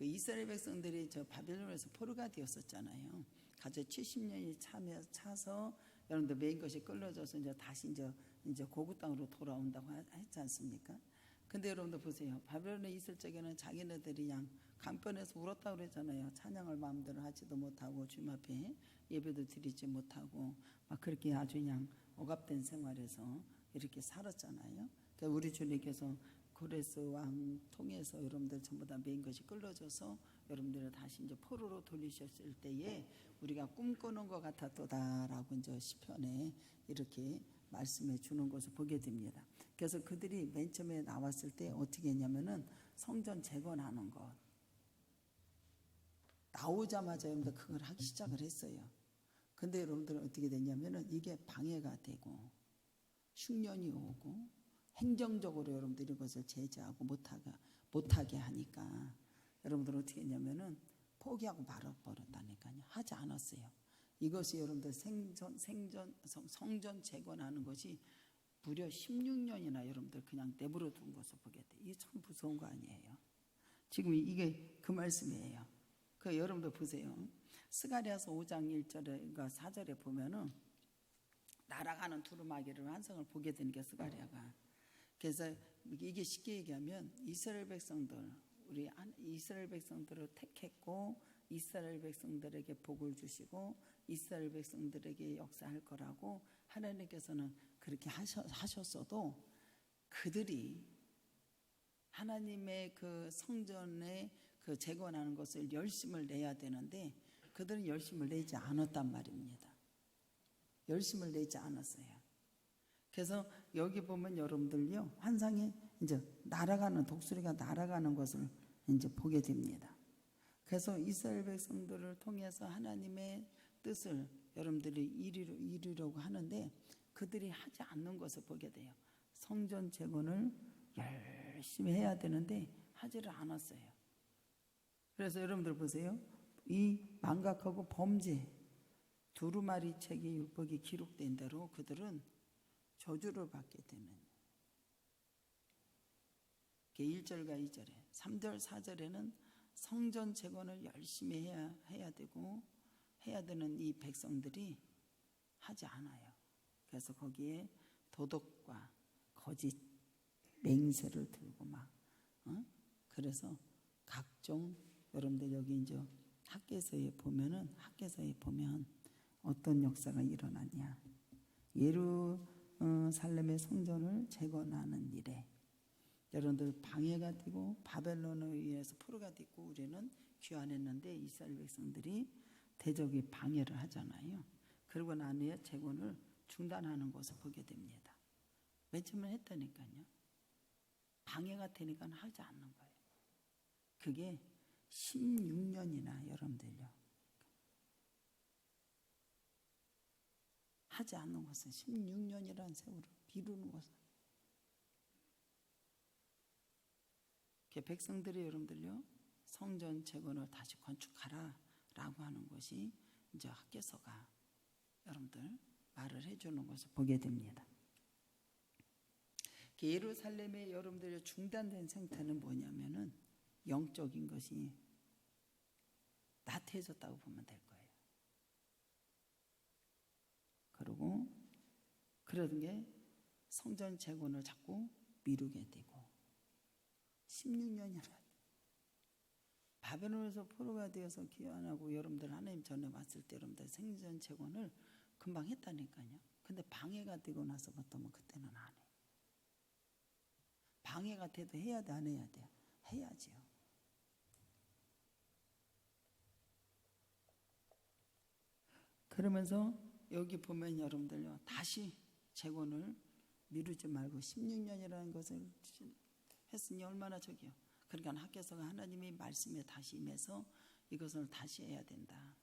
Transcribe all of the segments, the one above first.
그 이스라엘 백성들이 저 바벨론에서 포로가 되었었잖아요. 가서 70년이 차서 여러분들 메인 것이 끌려져서 이제 다시 이제 고국 땅으로 돌아온다고 했지 않습니까? 근데 여러분들 보세요. 바벨론에 있을 적에는 자기네들이 양 강변에서 울었다고 그러잖아요. 찬양을 마음대로 하지도 못하고 주님 앞에 예배도 드리지 못하고 막 그렇게 아주 그냥 억압된 생활에서 이렇게 살았잖아요. 그러니까 우리 주님께서 고레스 왕 통해서 여러분들 전부 다 메인 것이 끌려져서 여러분들을 다시 이제 포로로 돌리셨을 때에 우리가 꿈꾸는 것 같았도다라고 이제 시편에 이렇게 말씀해 주는 것을 보게 됩니다. 그래서 그들이 맨 처음에 나왔을 때 어떻게 했냐면은 성전 재건하는 것 나오자마자 여러분들 그걸 하기 시작을 했어요. 근데 여러분들은 어떻게 됐냐면은 이게 방해가 되고 흉년이 오고 행정적으로 여러분들이 이것을 제재하고 못하게 하니까 여러분들은 어떻게 했냐면은 포기하고 말아버렸다니까요. 하지 않았어요. 이것이 여러분들 성전 재건하는 것이 무려 16년이나 여러분들 그냥 내버려 둔 것을 보게 돼. 이게 참 무서운 거 아니에요. 지금 이게 그 말씀이에요. 그 여러분들 보세요. 스가랴서 5장 1절과 4절에 보면은 날아가는 두루마기를 환상을 보게 되는 게 스가랴가. 그래서 이게 쉽게 얘기하면 이스라엘 백성들, 우리 이스라엘 백성들을 택했고 이스라엘 백성들에게 복을 주시고 이스라엘 백성들에게 역사할 거라고 하나님께서는 그렇게 하셨어도 그들이 하나님의 그 성전에 그 재건하는 것을 열심을 내야 되는데 그들은 열심을 내지 않았단 말입니다. 열심을 내지 않았어요. 그래서 여기 보면 여러분들요 환상에 이제 날아가는 독수리가 날아가는 것을 이제 보게 됩니다. 그래서 이스라엘 백성들을 통해서 하나님의 뜻을 여러분들이 이루려고 하는데 그들이 하지 않는 것을 보게 돼요. 성전 재건을 열심히 해야 되는데 하지를 않았어요. 그래서 여러분들 보세요. 이 망각하고 범죄 두루마리 책의 율법이 기록된 대로 그들은 저주를 받게 되는 1절과 2절에 3절 4절에는 성전 재건을 열심히 해야 되는 이 백성들이 하지 않아요. 그래서 거기에 도덕과 거짓 맹세를 들고 그래서 각종 여러분들 여기 이제 학개서에 보면 어떤 역사가 일어났냐. 예루살렘의 성전을 재건하는 일에 여러분들 방해가 되고 바벨론에 의해서 포로가 됐고 우리는 귀환했는데 이스라엘 백성들이 대적이 방해를 하잖아요. 그러고 난 후에 재건을 중단하는 것을 보게 됩니다. 맨 처음에 했다니까요. 방해가 되니까 하지 않는 거예요. 그게 16년이나 여러분들요. 하지 않는 것은 16년이라는 세월을 미루는 것은 백성들이 여러분들요 성전 재건을 다시 건축하라 라고 하는 것이 이제 학개서가 여러분들 말을 해주는 것을 보게 됩니다. 예루살렘의 여러분들의 중단된 상태는 뭐냐면은 영적인 것이 나태해졌다고 보면 될 거예요. 그리고 그런 게 성전 재건을 자꾸 미루게 되고 16년이나 바벨론에서 포로가 되어서 귀환하고 여러분들 하나님 전에 왔을 때 여러분들 성전 재건을 금방 했다니까요. 근데 방해가 되고 나서부터는 그때는 안 해요. 방해가 돼도 해야 돼 안 해야 돼요? 해야지요. 그러면서 여기 보면 여러분들요 다시 재건을 미루지 말고 16년이라는 것을 했으니 얼마나 저기요. 그러니까 학개서가 하나님의 말씀에 다시 임해서 이것을 다시 해야 된다.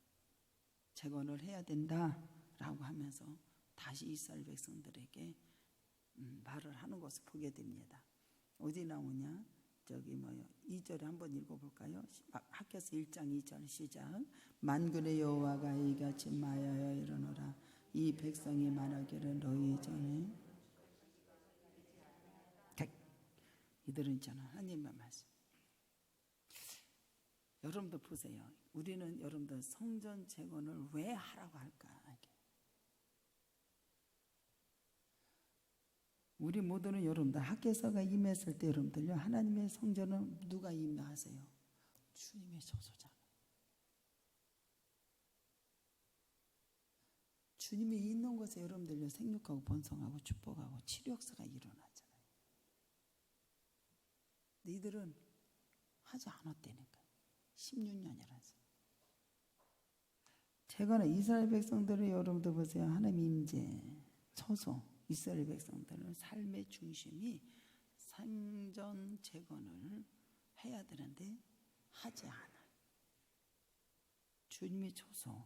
재건을 해야 된다라고 하면서 다시 이스라엘 백성들에게 말을 하는 것을 보게 됩니다. 어디 나오냐? 저기 2절에 한번 읽어볼까요? 학개서 1장 2절 시작. 만군의 여호와가 이같이 말하여 이르노라. 이 백성이 말하기를 너희 전에 이들은 있잖아 하나님의 말씀. 여러분들 보세요. 우리는 여러분들 성전 재건을 왜 하라고 할까? 우리 모두는 여러분들 학개서가 임했을 때 여러분들요, 하나님의 성전은 누가 임하세요? 주님의 저소잖아. 주님이 있는 곳에 여러분들요, 생육하고 번성하고 축복하고 치료 역사가 일어나잖아요. 근데 이들은 하지 않았다니까. 16년이라서. 재건은 이스라엘 백성들을 여러분들 보세요. 하나님 임재, 처소, 이스라엘 백성들은 삶의 중심이 성전 재건을 해야 되는데 하지 않아. 주님의 처소.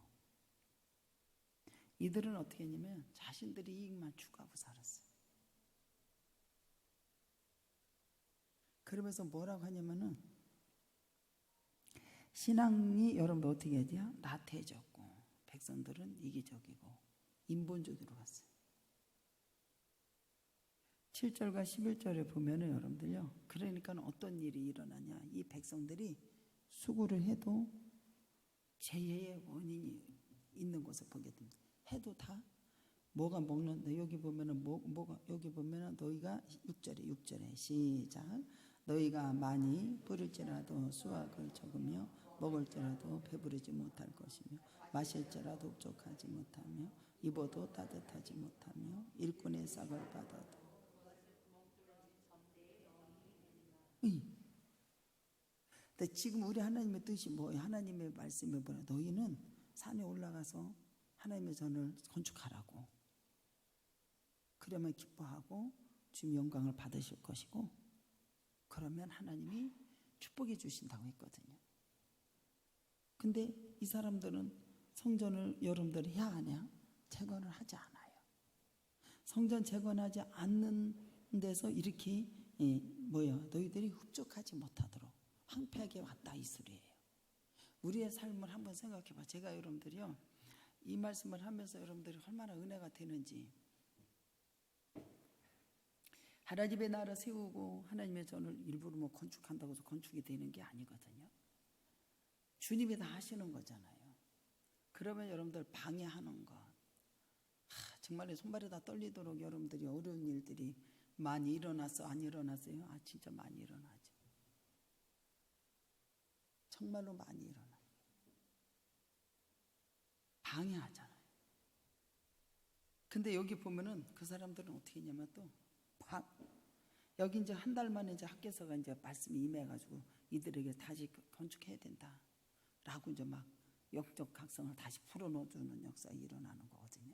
이들은 어떻게 했냐면 자신들이 이익만 추구하고 살았어요. 그러면서 뭐라고 하냐면은 신앙이 여러분들 어떻게 해야 돼요? 나태해졌고 백성들은 이기적이고 인본주의로 갔어요. 7절과 11절에 보면은 여러분들요, 그러니까 어떤 일이 일어나냐, 이 백성들이 수고를 해도 재해의 원인이 있는 것을 보게 됩니다. 해도 다 뭐가 먹는다. 여기 보면은 뭐가 여기 보면은 너희가 6절에 시작. 너희가 많이 뿌릴지라도 수확을 적으며 먹을지라도 배부르지 못할 것이며 마실지라도 흡족하지 못하며 입어도 따뜻하지 못하며 일꾼의 싹을 받아도. 근데 지금 우리 하나님의 뜻이 뭐예요? 하나님의 말씀이 뭐예요? 너희는 산에 올라가서 하나님의 전을 건축하라고. 그러면 기뻐하고 주님 영광을 받으실 것이고, 그러면 하나님이 축복해 주신다고 했거든요. 근데 이 사람들은 성전을 여러분들이 해야 하냐? 재건을 하지 않아요. 성전 재건하지 않는 데서 이렇게 너희들이 흡족하지 못하도록 황폐하게 왔다 이 소리예요. 우리의 삶을 한번 생각해 봐. 제가 여러분들이요, 이 말씀을 하면서 여러분들이 얼마나 은혜가 되는지. 하나님의 나라 세우고 하나님의 전을 일부러 뭐 건축한다고 해서 건축이 되는 게 아니거든요. 주님이 다 하시는 거잖아요. 그러면 여러분들 방해하는 것, 정말 손발이 다 떨리도록 여러분들이 어려운 일들이 많이 일어났어? 안 일어났어요? 진짜 많이 일어나죠. 정말로 많이 일어나요. 방해하잖아요. 근데 여기 보면은 그 사람들은 어떻게 했냐면 또 여기 이제 한 달 만에 이제 학교에서가 이제 말씀이 임해가지고 이들에게 다시 건축해야 된다라고 이제 막 역적각성을 다시 풀어넣어주는 역사가 일어나는 거거든요.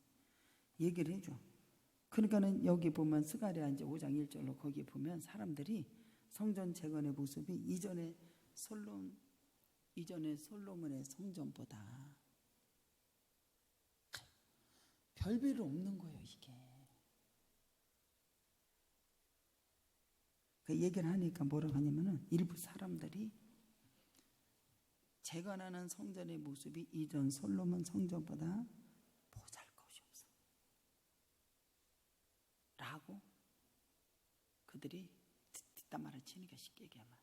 얘기를 해줘. 그러니까는 여기 보면 스가랴 이제 5장 1절로 거기 보면 사람들이 성전 재건의 모습이 이전의 솔로몬의 성전보다 별별 없는 거예요, 이게. 그 얘기를 하니까 뭐라고 하냐면은 일부 사람들이 재건하는 성전의 모습이 이전 솔로몬 성전보다 보잘것이 없어 라고 그들이 뒷담화를 치는 게 쉽게 얘기하면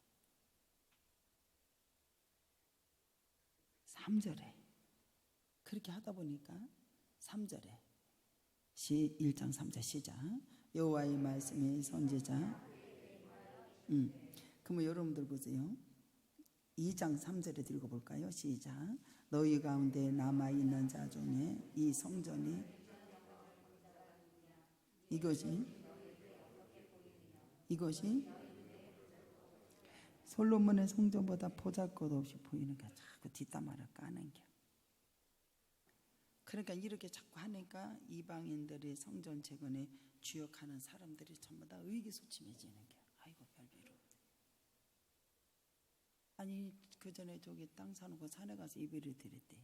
3절에 그렇게 하다 보니까 3절에 1장 3절 시작. 여호와의 말씀이 선지자. 그러면 여러분들 보세요. 2장 3절에 읽어볼까요? 시작. 너희 가운데 남아있는 자 중에 이 성전이 이것이 솔로몬의 성전보다 보잘것없이 보이니까 자꾸 뒷담화를 까는 게. 그러니까 이렇게 자꾸 하니까 이방인들의 성전 재건에 주역하는 사람들이 전부 다 의기소침해지는 게. 아이고 별비로. 아니 그 전에 저기 땅 사놓고 산에 가서 예배를 드렸대.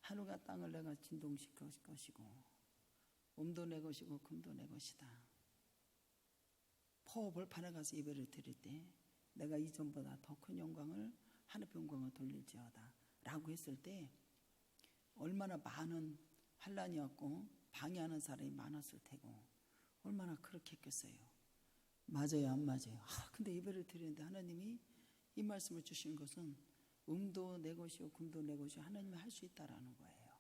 하늘과 땅을 내가 진동시킬 것이고 음도 내 것이고 금도 내 것이다. 벌판에 가서 예배를 드릴 때 내가 이전보다 더 큰 영광을 하늘의 영광을 돌릴지어다 라고 했을 때 얼마나 많은 환란이었고 방해하는 사람이 많았을 테고 얼마나 그렇게 했겠어요. 맞아요 안 맞아요? 근데 예배를 드리는데 하나님이 이 말씀을 주신 것은 음도 내 것이요 금도 내 것이요 하나님이 할 수 있다라는 거예요.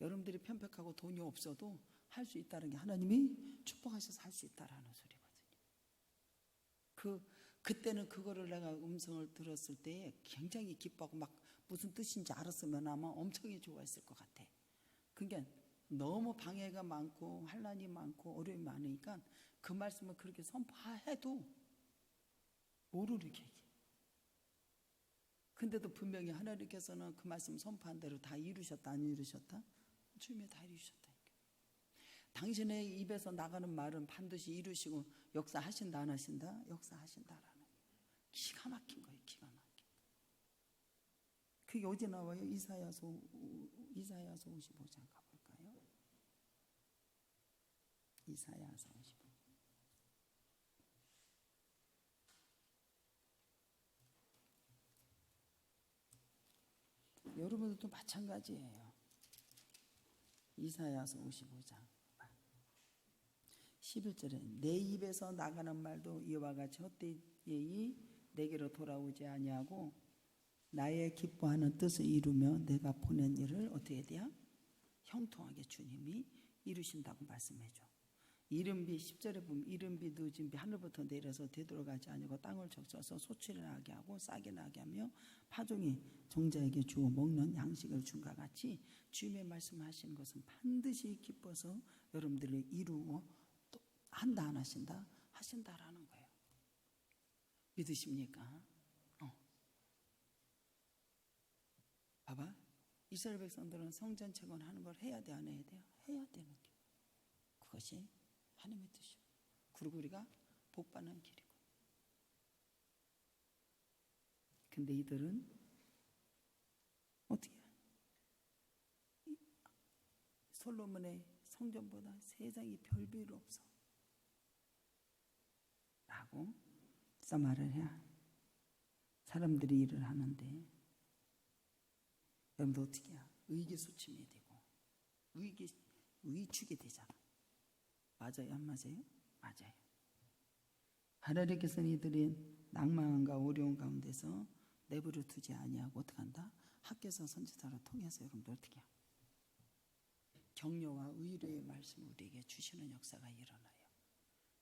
여러분들이 편백하고 돈이 없어도 할 수 있다는 게 하나님이 축복하셔서 할 수 있다라는 소리거든요. 그때는 그거를 내가 음성을 들었을 때 굉장히 기뻐하고 막 무슨 뜻인지 알았으면 아마 엄청 좋아했을 것 같아. 그러니까 너무 방해가 많고 환난이 많고 어려움이 많으니까 그 말씀을 그렇게 선포해도 모르게 얘기해. 근데도 분명히 하나님께서는 그 말씀 선포한 대로 다 이루셨다 안 이루셨다? 주님이 다 이루셨다니까. 당신의 입에서 나가는 말은 반드시 이루시고 역사하신다 안 하신다? 역사하신다라는 기가 막힌 거예요. 기가 막힌 거. 그게 어디 나와요? 이사야서 55장 가볼까요? 이사야서 55장. 여러분들도 마찬가지예요. 이사야서 55장 11절에 내 입에서 나가는 말도 이와 같이 헛되이 내게로 돌아오지 아니하고 나의 기뻐하는 뜻을 이루며 내가 보낸 일을 어떻게 돼야? 형통하게 주님이 이루신다고 말씀해줘. 이른비 10절에 보면 이른비 늦은비 하늘부터 내려서 되돌아가지 아니고 땅을 적셔서 소출이 나게 하고 싹이 나게 하며 파종이 종자에게 주어 먹는 양식을 준과 같이 주님의 말씀하시는 것은 반드시 기뻐서 여러분들을 이루어 또 한다 안 하신다? 하신다라는 거예요. 믿으십니까? 봐봐. 이스라엘 백성들은 성전 재건하는 걸 해야 돼 안 해야 돼요? 해야 되는 게 그것이 하나님의 뜻이요. 그리고 우리가 복받는 길이고. 근데 이들은 어떻게 해요? 솔로몬의 성전보다 세상이 별별 없어 라고 말을 해야 사람들이 일을 하는데 여러분도 어떻게 해요? 의기소침이 되고 위축이 되잖아. 맞아요? 안 맞아요? 맞아요. 하나님께서는 이들이 낭망과 어려운 가운데서 내버려 두지 아니하고 어떻게 한다? 학교에서 선지자를 통해서 여러분들 어떻게 해요? 격려와 의뢰의 말씀을 우리에게 주시는 역사가 일어나요.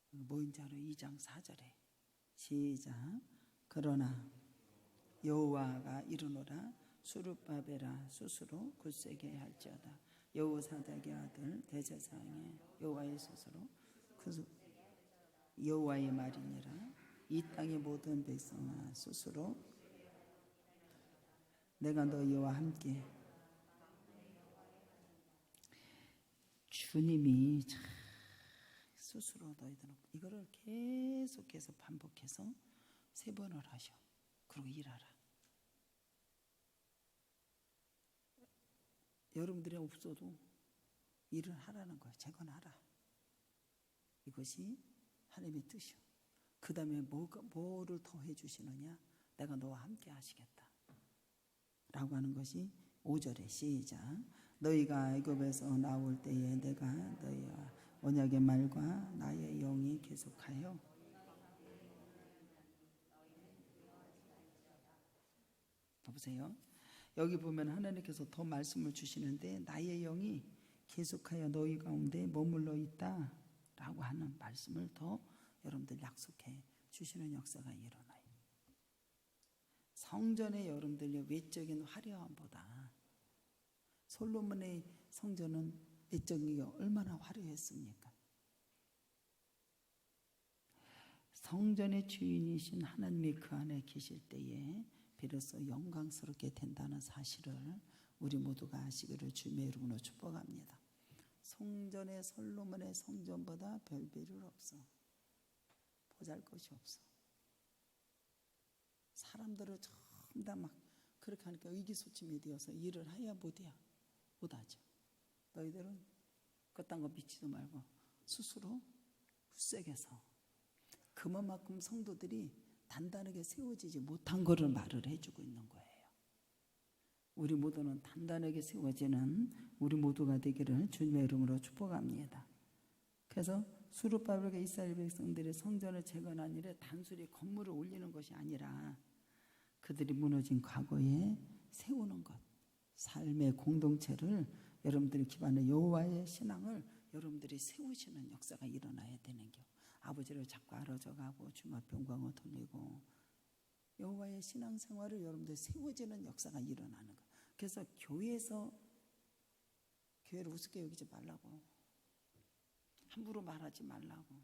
뭐인지 알아요? 2장 4절에 시작. 그러나 여호와가 이르노라 수룹바벨아 스스로 굳세게 할지어다. 여호사닥의 아들 대제사장의 여호와의 스스로 여호와의 말이니라. 이 땅의 모든 백성아 스스로 내가 너희와 함께. 주님이 스스로 너희들은 이거를 계속해서 반복해서 3번을 하셔. 그리고 일하라. 여러분들이 없어도 일을 하라는 거예요. 재건하라. 이것이 하나님의 뜻이요. 그 다음에 뭐를 더 해주시느냐? 내가 너와 함께 하시겠다 라고 하는 것이 5절에 시작. 너희가 애굽에서 나올 때에 내가 너희와 언약의 말과 나의 영이 계속하여 보세요. 여기 보면 하나님께서 더 말씀을 주시는데 나의 영이 계속하여 너희 가운데 머물러 있다 라고 하는 말씀을 더 여러분들 약속해 주시는 역사가 일어나요. 성전의 여러분들의 외적인 화려함보다 솔로몬의 성전은 외적인 게 얼마나 화려했습니까? 성전의 주인이신 하나님이 그 안에 계실 때에 비로소 영광스럽게 된다는 사실을 우리 모두가 아시기를 주님의 이름으로 축복합니다. 성전의 솔로몬의 성전보다 별별일 없어. 보잘것이 없어. 사람들을 전부 다 막 그렇게 하니까 의기소침이 되어서 일을 해야 못하죠. 너희들은 그딴 거 믿지도 말고 스스로 굳세게서 그만큼 성도들이 단단하게 세워지지 못한 거를 말을 해주고 있는 거예요. 우리 모두는 단단하게 세워지는 우리 모두가 되기를 주님의 이름으로 축복합니다. 그래서 수룹바벨과 이스라엘 백성들의 성전을 재건한 일에 단순히 건물을 올리는 것이 아니라 그들이 무너진 과거에 세우는 것, 삶의 공동체를 여러분들이 기반의 여호와의 신앙을 여러분들이 세우시는 역사가 일어나야 되는 겨. 아버지를 자꾸 알아져가고 주님 앞에 영광을 돌리고 여호와의 신앙생활을 여러분들 세워지는 역사가 일어나는 거. 그래서 교회에서 교회를 우습게 여기지 말라고, 함부로 말하지 말라고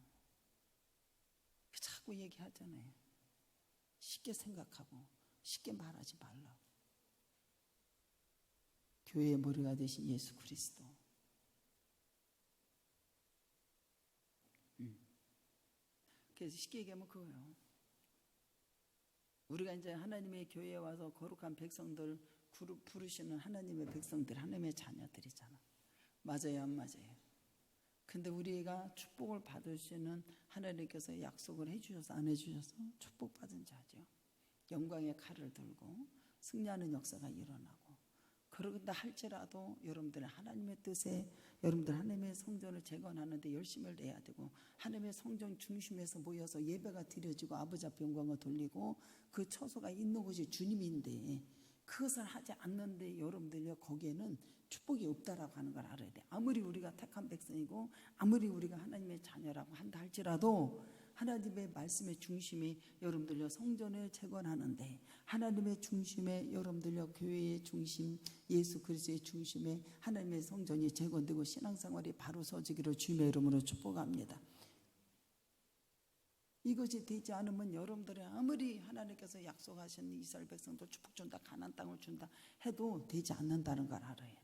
자꾸 얘기하잖아요. 쉽게 생각하고 쉽게 말하지 말라고. 교회의 머리가 되신 예수 그리스도. 그래서 쉽게 얘기하면 그거예요. 우리가 이제 하나님의 교회에 와서 거룩한 백성들 부르시는 하나님의 백성들, 하나님의 자녀들이잖아. 맞아요, 안 맞아요? 근데 우리가 축복을 받으시는 하나님께서 약속을 해주셔서 안 해주셔서 축복받은 자죠. 영광의 칼을 들고 승리하는 역사가 일어나고, 그러다 할지라도 여러분들 하나님의 뜻에 여러분들 하나님의 성전을 재건하는데 열심을 내야 되고, 하나님의 성전 중심에서 모여서 예배가 드려지고 아버지 앞에 영광을 돌리고 그 처소가 있는 곳이 주님인데 그것을 하지 않는데 여러분들요 거기에는 축복이 없다라고 하는 걸 알아야 돼. 아무리 우리가 택한 백성이고 아무리 우리가 하나님의 자녀라고 한다 할지라도 하나님의 말씀의 중심이 여러분들요 성전을 재건하는데, 하나님의 중심에 여러분들요 교회의 중심 예수 그리스도의 중심에 하나님의 성전이 재건되고 신앙생활이 바로 서지기를 주님의 이름으로 축복합니다. 이것이 되지 않으면 여러분들이 아무리 하나님께서 약속하신 이스라엘 백성도 축복 준다, 가나안 땅을 준다 해도 되지 않는다는 걸 알아야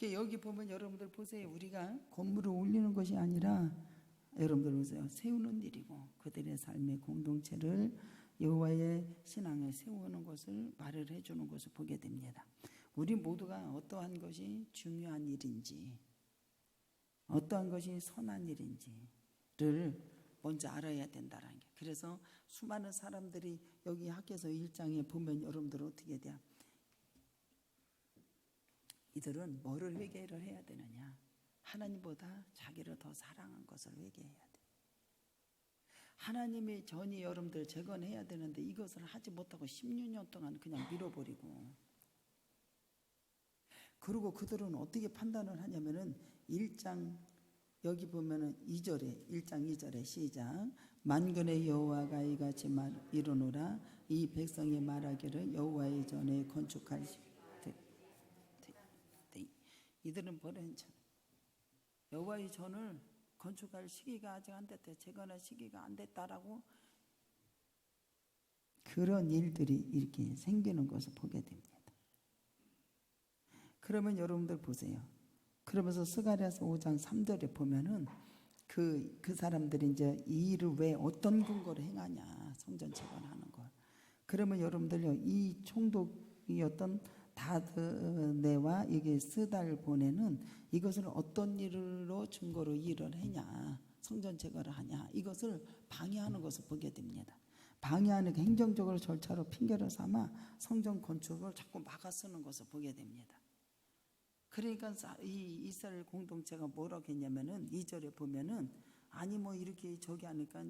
돼. 여기 보면 여러분들 보세요. 우리가 건물을 올리는 것이 아니라 여러분들 보세요. 세우는 일이고 그들의 삶의 공동체를 여호와의 신앙에 세우는 것을 말을 해주는 것을 보게 됩니다. 우리 모두가 어떠한 것이 중요한 일인지, 어떠한 것이 선한 일인지를 먼저 알아야 된다는 게. 그래서 수많은 사람들이 여기 학개서 1장에 보면 여러분들 어떻게 돼요? 이들은 뭐를 회개를 해야 되느냐? 하나님보다 자기를 더 사랑한 것을 회개해야 돼. 하나님의 전이 여러분들 재건해야 되는데 이것을 하지 못하고 16년 동안 그냥 밀어버리고, 그리고 그들은 어떻게 판단을 하냐면은 1장 여기 보면은 2절에 1장 2절에 시작. 만군의 여호와가 이같이 이르노라 이 백성이 말하기를 여호와의 전에 건축할 이들은 버린 전 여호와의 전을 건축할 시기가 아직 안 됐대, 재건할 시기가 안 됐다라고 그런 일들이 이렇게 생기는 것을 보게 됩니다. 그러면 여러분들 보세요. 그러면서 스가랴서 5장 3절에 보면은 그 사람들이 이제 이 일을 왜 어떤 근거로 행하냐, 성전 재건하는 걸. 그러면 여러분들요 이 총독이었던 다드네와 이게 스달 보내는 이것을 어떤 일로 증거로 일을 하냐, 성전 재건을 하냐, 이것을 방해하는 것을 보게 됩니다. 방해하는 행정적으로 절차로 핑계를 삼아 성전 건축을 자꾸 막아 쓰는 것을 보게 됩니다. 그러니까 이 이스라엘 공동체가 뭐라고 했냐면은 2절에 보면은 아니 뭐 이렇게 저기 하니까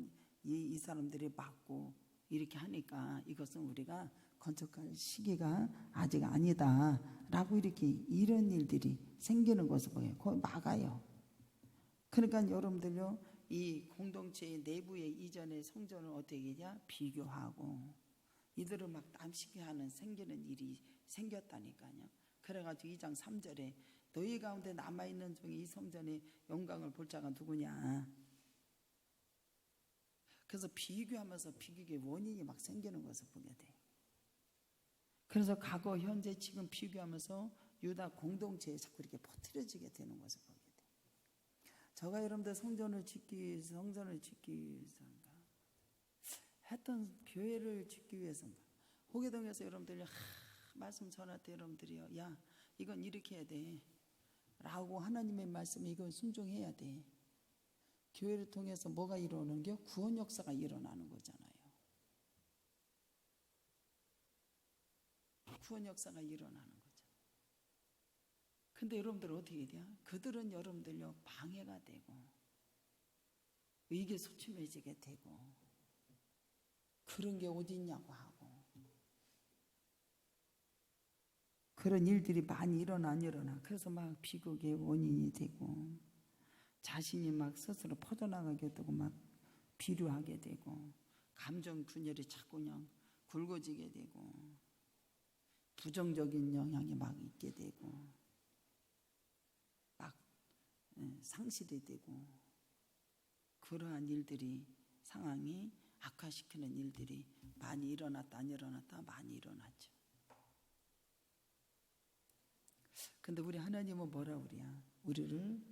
이 사람들이 막고 이렇게 하니까 이것은 우리가 건축할 시기가 아직 아니다 라고 이렇게 이런 일들이 생기는 것을 보여요. 그걸 막아요. 그러니까 여러분들요 이 공동체의 내부의 이전의 성전을 어떻게 하냐, 비교하고 이들을 막 남시게 하는 생기는 일이 생겼다니까요. 그래가지고 2장 3절에 너희 가운데 남아있는 중에 이 성전의 영광을 볼 자가 누구냐. 그래서 비교하면서 비교의 원인이 막 생기는 것을 보게 돼요. 그래서 과거, 현재, 지금 비교하면서 유다 공동체에 자꾸 이렇게 퍼뜨려지게 되는 것을 보게 돼요. 저가 여러분들 성전을 짓기 위해서인가 했던 교회를 짓기 위해서인가 호계동에서 여러분들이 말씀 전할 때 여러분들이요 야 이건 이렇게 해야 돼 라고 하나님의 말씀에 이건 순종해야 돼. 교회를 통해서 뭐가 일어나는 게 구원 역사가 일어나는 거잖아요. 구원 역사가 일어나는 거죠. 근데 여러분들 어떻게 돼요? 그들은 여러분들요 방해가 되고 의기소침해지게 되고 그런 게 어디 있냐고 하고, 그런 일들이 많이 일어나. 그래서 막 비극의 원인이 되고, 자신이 막 스스로 퍼져나가게 되고, 막 비류하게 되고, 감정 균열이 자꾸 그냥 굵어지게 되고, 부정적인 영향이 막 있게 되고, 막 상실이 되고, 그러한 일들이, 상황이 악화시키는 일들이 많이 일어났다 안 일어났다 많이 일어났죠. 근데 우리 하나님은 뭐라 그래야? 우리를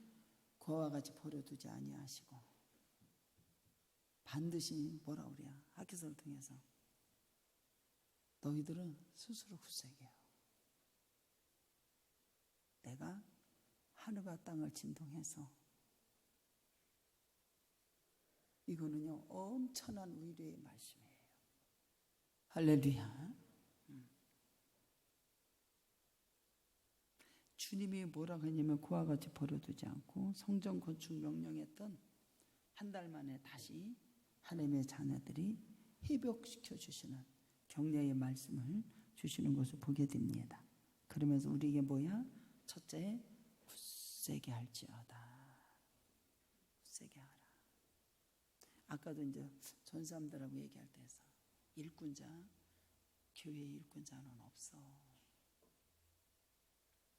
그와 같이 버려두지 아니하시고 반드시 뭐라 그래야? 하기서를 통해서 너희들은 스스로 굳세게 내가 하늘과 땅을 진동해서, 이거는요 엄청난 위로의 말씀이에요. 할렐루야. 주님이 뭐라고 했냐면 그와 같이 버려두지 않고 성전 건축 명령했던 한 달 만에 다시 하나님의 자녀들이 회복시켜 주시는 격려의 말씀을 주시는 것을 보게 됩니다. 그러면서 우리에게 뭐야? 첫째, 굳세게 할지어다. 굳세게 하라. 아까도 이제 전사람들하고 얘기할 때에서 일꾼자, 교회 일꾼자는 없어.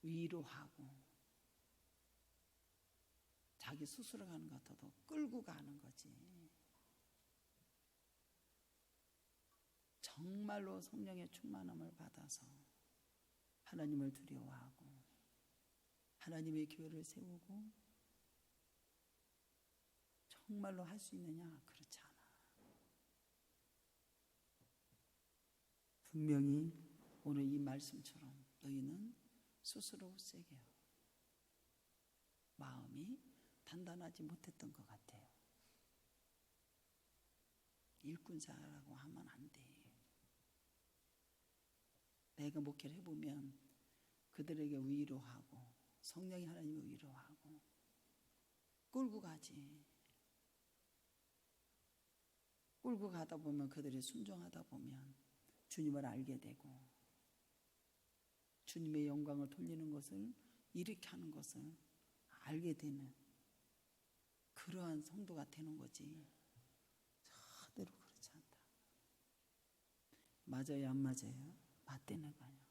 위로하고 자기 스스로 가는 것 같아도 끌고 가는 거지. 정말로 성령의 충만함을 받아서 하나님을 두려워하고 하나님의 교회를 세우고 정말로 할 수 있느냐? 그렇지 않아. 분명히 오늘 이 말씀처럼 너희는 스스로 굳세게 해요. 마음이 단단하지 못했던 것 같아요. 일꾼자라고 하면 안 돼. 내가 목회를 해보면 그들에게 위로하고 성령이 하나님을 위로하고 끌고 가지. 끌고 가다 보면 그들이 순종하다 보면 주님을 알게 되고 주님의 영광을 돌리는 것을, 일으켜 하는 것을 알게 되는 그러한 성도가 되는 거지. 절대로 그렇지 않다. 맞아요, 안 맞아요? 맞대는 거 아니야.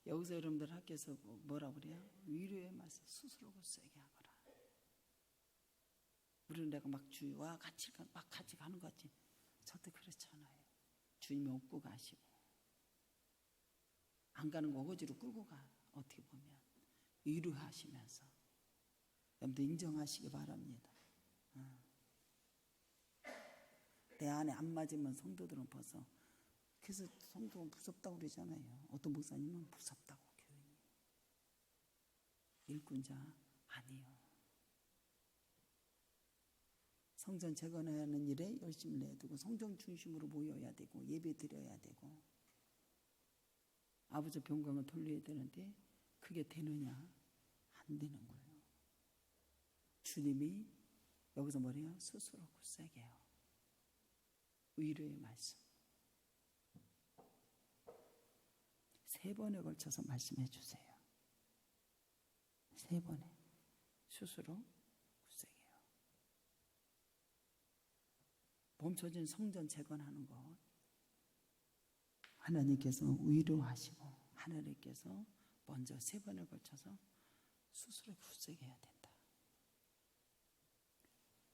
여기서 여러분들 학교에서 뭐라 그래요? 위로의 말씀 스스로 굳세게 하거라. 우리는 내가 막 주와 같이 가는 것 같지. 절대 그렇지 않아요. 주님이 업고 가시고 안 가는 거 어거지로 끌고 가. 어떻게 보면 위로하시면서 여러분들 인정하시기 바랍니다. 내 안에 안 맞으면 성도들은 벌써, 그래서 성도는 무섭다고 그러잖아요. 어떤 목사님은 무섭다고, 교인이. 일꾼자 아니요. 성전 재건하는 일에 열심히 내야 되고 성전 중심으로 모여야 되고 예배 드려야 되고 아버지 병광을 돌려야 되는데 그게 되느냐? 안 되는 거예요. 주님이 여기서 뭐래요? 스스로 굳세게 해요. 위로의 말씀 3번에 걸쳐서 말씀해 주세요. 3번에 스스로 굳세게 해요. 멈춰진 성전 재건하는 것 하나님께서 위로하시고 하나님께서 먼저 3번에 걸쳐서 스스로 굳세게 해야 된다.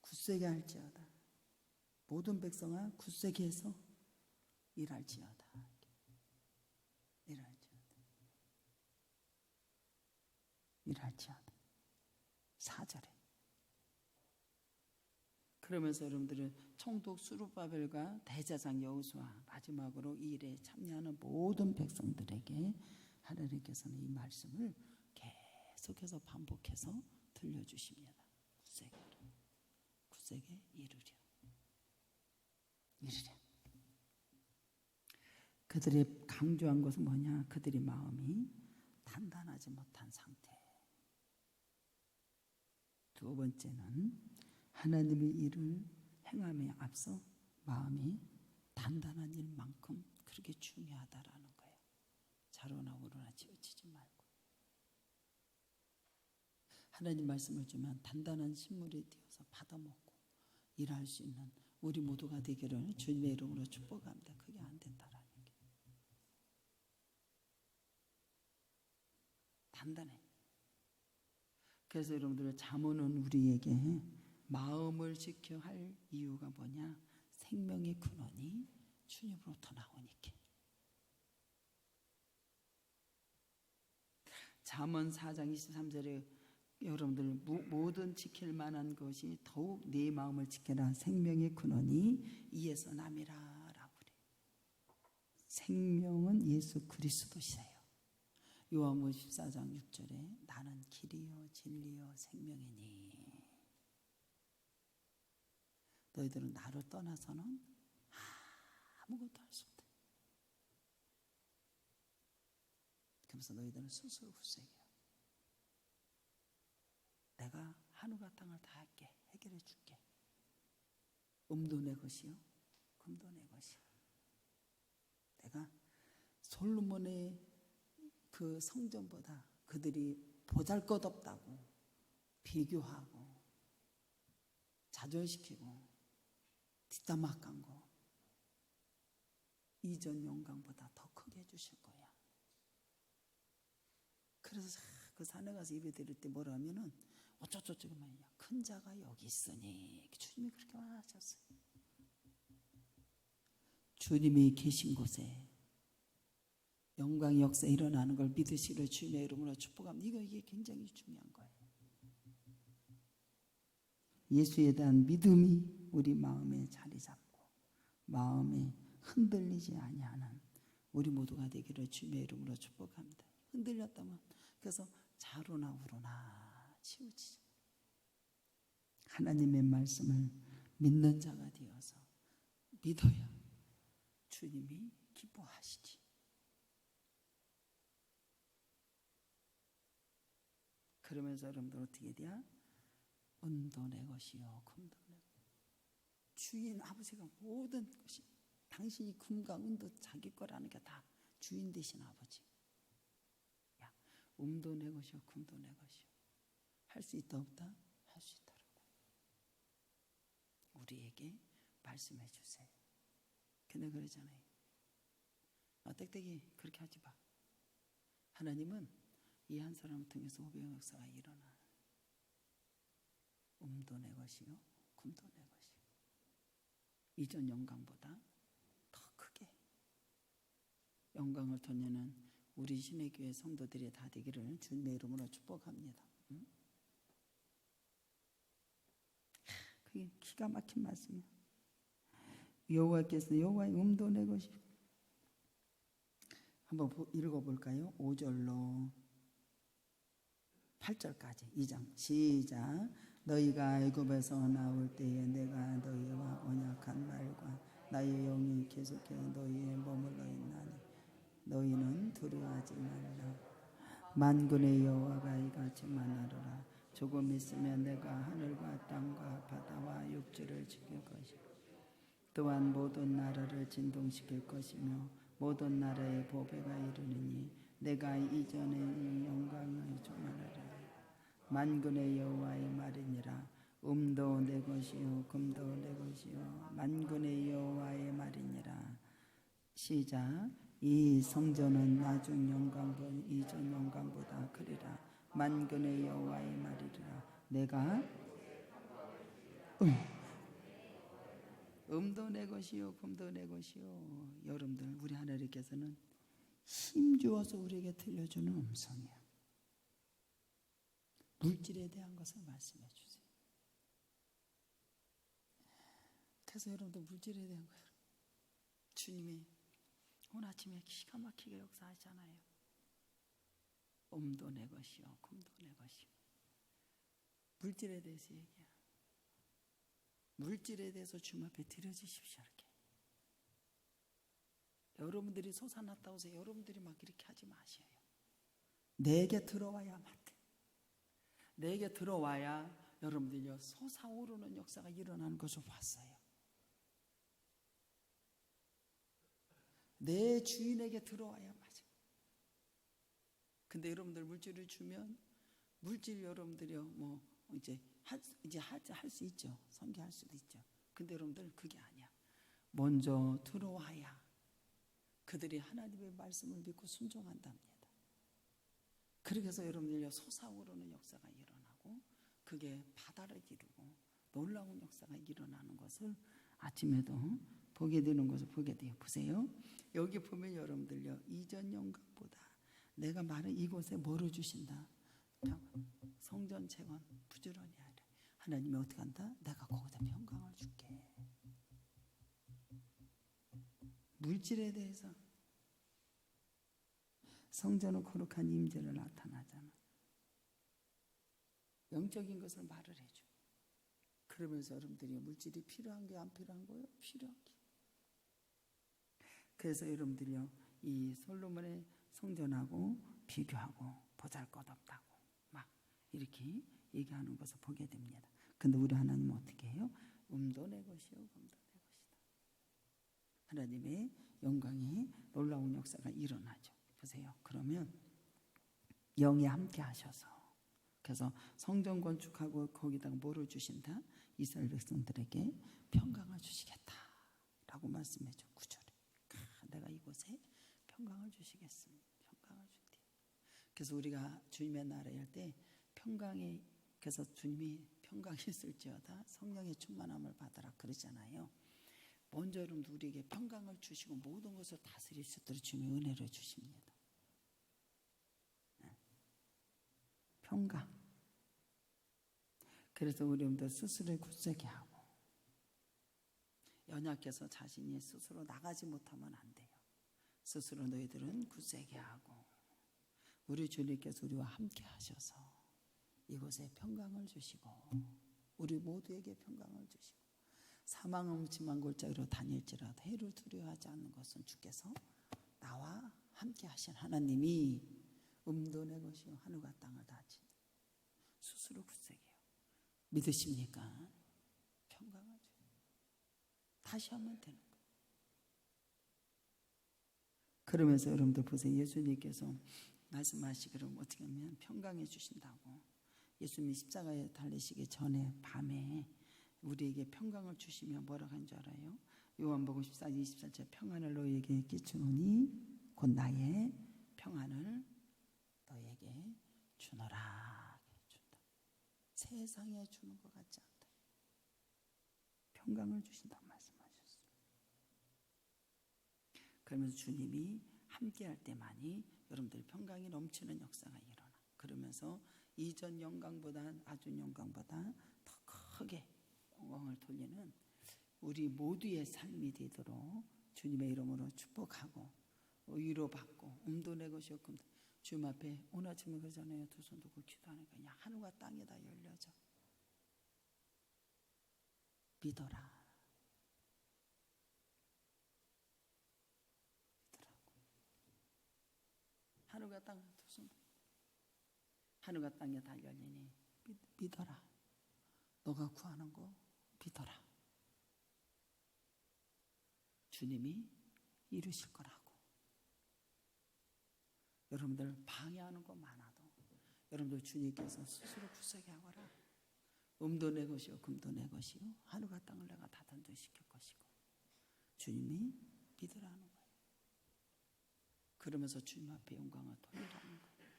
굳세게 할지어다. 모든 백성아 굳세게 해서 일할지어다. 일할지어다. 4절에. 그러면서 여러분들은 총독 스룹바벨과 대제사장 여호수아 마지막으로 이 일에 참여하는 모든 백성들에게 하나님께서는 이 말씀을 계속해서 반복해서 들려주십니다. 굳세게 이루랴. 그들이 강조한 것은 뭐냐? 그들의 마음이 단단하지 못한 상태. 두 번째는 하나님의 일을 행함에 앞서 마음이 단단한 일만큼 그렇게 중요하다라는 거예요. 자로나 우로나 치우치지 말고. 하나님 말씀을 주면 단단한 식물이 되어서 받아먹고 일할 수 있는 우리 모두가 되기를 주님의 이름으로 축복합니다. 그게 안 된다라는 게. 단단해. 그래서 여러분들 잠언은 우리에게 마음을 지켜야 할 이유가 뭐냐? 생명의 근원이 주님으로부터 나오니까. 잠언 4장 23절에 여러분들 모든 지킬 만한 것이 더욱 네 마음을 지켜라. 생명의 근원이 이에서 남이라 라고 그래요. 생명은 예수 그리스도시세요. 요한복음 14장 6절에 나는 길이요 진리요 생명이니 너희들은 나를 떠나서는 아무것도 할 수 없다. 그래서 너희들은 스스로 후세요. 내가 하늘과 땅을 다 할게. 해결해 줄게. 음도 내 것이요 금도 내 것이요. 내가 솔로몬의 그 성전보다 그들이 보잘것없다고 비교하고 자존시키고 뒷담화한 거 이전 영광보다 더 크게 해주실 거야. 그래서 그 산에 가서 예배 드릴 때 뭐라 하면은 어쩌저쩌고 말이야. 큰 자가 여기 있으니 주님이 그렇게 말하셨어요. 주님이 계신 곳에 영광의 역사에 일어나는 걸 믿으시기를 주님의 이름으로 축복합니다. 이게 굉장히 중요한 거예요. 예수에 대한 믿음이 우리 마음에 자리 잡고 마음에 흔들리지 아니하는 우리 모두가 되기를 주님의 이름으로 축복합니다. 흔들렸다면 그래서 자로나 우로나 치우치지. 하나님의 말씀을 믿는 자가 되어서 믿어야 주님이 기뻐하시지. 그러면서 여러분들 어떻게 돼야? 은도 내 것이요 금도 내 것. 주인 아버지가 모든 것이 당신이 금과 은도 자기 거라는 게 다 주인 되신 아버지. 야, 음도 내 것이요 금도 내 것이요. 할 수 있다 없다? 할 수 있다라고 우리에게 말씀해 주세요. 근데 그러잖아요. 땡땡이 그렇게 하지 마. 하나님은 이 한 사람을 통해서 오병 역사가 일어나. 음도 내 것이요 금도 내 것이요. 이전 영광보다 더 크게 영광을 돌리는 우리 신의 교회 성도들이 다 되기를 주님의 이름으로 축복합니다. 응? 그게 기가 막힌 말씀이야. 여호와께서 여호와의 음도 내 것이. 한번 읽어볼까요? 5절로 8절까지 2장 시작. 너희가 애굽에서 나올 때에 내가 너희와 언약한 말과 나의 영이 계속해 너희에 머물러 있나니 너희는 두려워하지 말라. 만군의 여호와가 이같이 말하노라. 조금 있으면 내가 하늘과 땅과 바다와 육지를 지킬 것이요 또한 모든 나라를 진동시킬 것이며 모든 나라의 보배가 이르느니 내가 이전에 이 영광을 주말하리라. 만군의 여호와의 말이니라. 음도 내 것이요 금도 내 것이요 만군의 여호와의 말이니라. 시작. 이 성전은 나중 영광보다 이전 영광보다 크리라. 만군의 여호와의 말이라. 내가 음도 내 것이요 금도 내 것이요. 여러분들 우리 하나님께서는 힘주어서 우리에게 들려주는 음성이야. 물질에 대한 것을 말씀해 주세요. 그래서 여러분들 물질에 대한 거예요. 주님이 오늘 아침에 기가 막히게 역사하잖아요. 음도 내 것이요 금도 내 것이요. 물질에 대해서 얘기해. 물질에 대해서 주님 앞에 드려주십시오. 이렇게. 여러분들이 솟아났다고 해서 여러분들이 막 이렇게 하지 마셔요. 내게 들어와야만 돼. 내게 들어와야 여러분들이 솟아오르는 역사가 일어나는 것을 봤어요. 내 주인에게 들어와야 맞아. 근데 여러분들 물질을 주면 물질 여러분들이요 뭐 이제 할 수 있죠. 선교할 수도 있죠. 근데 여러분들 그게 아니야. 먼저 들어와야 그들이 하나님의 말씀을 믿고 순종한답니다. 그렇게 해서 여러분들요 솟아오르는 역사가 일어나고 그게 바다를 이루고 놀라운 역사가 일어나는 것을 아침에도 보게 되는 것을 보게 돼요. 보세요. 여기 보면 여러분들요 이전 영광보다 내가 말한 이곳에 뭐를 주신다? 성전 재건 부지런히 하라. 하나님이 어떻게 한다? 내가 거기다 평강을 줄게. 물질에 대해서 성전은 거룩한 임재를 나타나잖아. 영적인 것을 말을 해줘. 그러면서 여러분들이 물질이 필요한 게 안 필요한 거예요? 필요한 게. 그래서 여러분들이요 이 솔로몬의 성전하고 비교하고 보잘것없다고 막 이렇게 얘기하는 것을 보게 됩니다. 근데 우리 하나님은 어떻게 해요? 음도 내 것이요 금도 내 것이다. 하나님의 영광이 놀라운 역사가 일어나죠. 보세요. 그러면 영이 함께 하셔서 그래서 성전 건축하고 거기다가 뭐를 주신다? 이스라엘 백성들에게 평강을 주시겠다라고 말씀해줘. 9절에 내가 이곳에 평강을 주시겠습니다. 평강을 줄게. 그래서 우리가 주님의 나라에 할 때 평강에 그래서 주님이 평강이 있을지어다 성령의 충만함을 받아라 그러잖아요. 먼저 여러분들 우리에게 평강을 주시고 모든 것을 다스릴 수 있도록 주님의 은혜를 주십니다. 평강. 그래서 우리 여러분들 스스로를 굳세게 하고 연약해서 자신이 스스로 나가지 못하면 안 돼요. 스스로 너희들은 굳세게 하고 우리 주님께서 우리와 함께 하셔서 이곳에 평강을 주시고 우리 모두에게 평강을 주시고 사망의 음침한 골짜기로 다닐지라도 해를 두려워하지 않는 것은 주께서 나와 함께 하신 하나님이 음도 내 것이요 하늘과 땅을 다진 스스로 굳세게 해요. 믿으십니까? 평강을 줘요. 다시 하면 되는 거예요. 그러면서 여러분들 보세요. 예수님께서 말씀하시기를 어떻게 하면 평강해 주신다고. 예수님이 십자가에 달리시기 전에 밤에 우리에게 평강을 주시며 뭐라고 한 줄 알아요? 요한복음 14장 24절 평안을 너희에게 끼치노니 곧 나의 평안을 너희에게 주노라. 준다. 세상에 주는 것 같지 않다. 평강을 주신다고 말씀하셨어요. 그러면서 주님이 함께할 때만이 여러분들 평강이 넘치는 역사가 일어나. 그러면서 이전 영광보다 아주 영광보다 더 크게 영광을 돌리는 우리 모두의 삶이 되도록 주님의 이름으로 축복하고 위로받고 음도 내 것이요 금도 주님 앞에 오늘 아침에 그러잖아요. 두 손 들고 기도하니까 그냥 하늘과 땅이 다 열려져. 믿어라. 믿으라고. 하늘과 땅 두 손 하늘과 땅이 다 열리니 믿어라. 너가 구하는 거 믿어라. 주님이 이루실 거라고. 여러분들 방해하는 거 많아도 여러분들 주님께서 스스로 굳세게 하거라. 음도 내 것이요 금도 내 것이요 하늘과 땅을 내가 다 단절시킬 것이고 주님이 믿으라는 거예요. 그러면서 주님 앞에 영광을 돌리라는 거예요.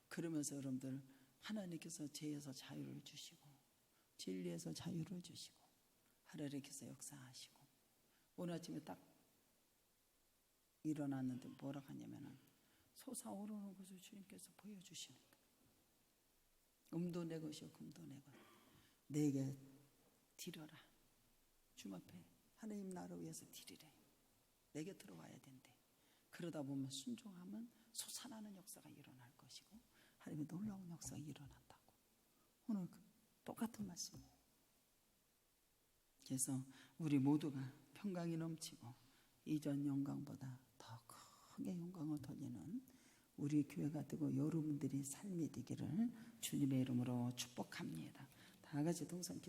그러면서 여러분들 하나님께서 죄에서 자유를 주시고 진리에서 자유를 주시고 하나님께서 역사하시고 오늘 아침에 딱 일어났는데 뭐라고 하냐면은 솟아오르는 것을 주님께서 보여주시는 거예요. 음도 내 것이요 금도 내 것 내게 드려라. 주님 앞에 하나님 나를 위해서 드리래. 내게 들어와야 된대. 그러다 보면 순종하면 솟아나는 역사가 일어날 것이고 하나님의 놀라운 역사가 일어난다고. 오늘 똑같은 말씀이에요. 그래서 우리 모두가 평강이 넘치고 이전 영광보다 더 크게 영광을 돌리는 우리 교회가 되고 여러분들이 삶이 되기를 주님의 이름으로 축복합니다. 다 같이 동선 기도.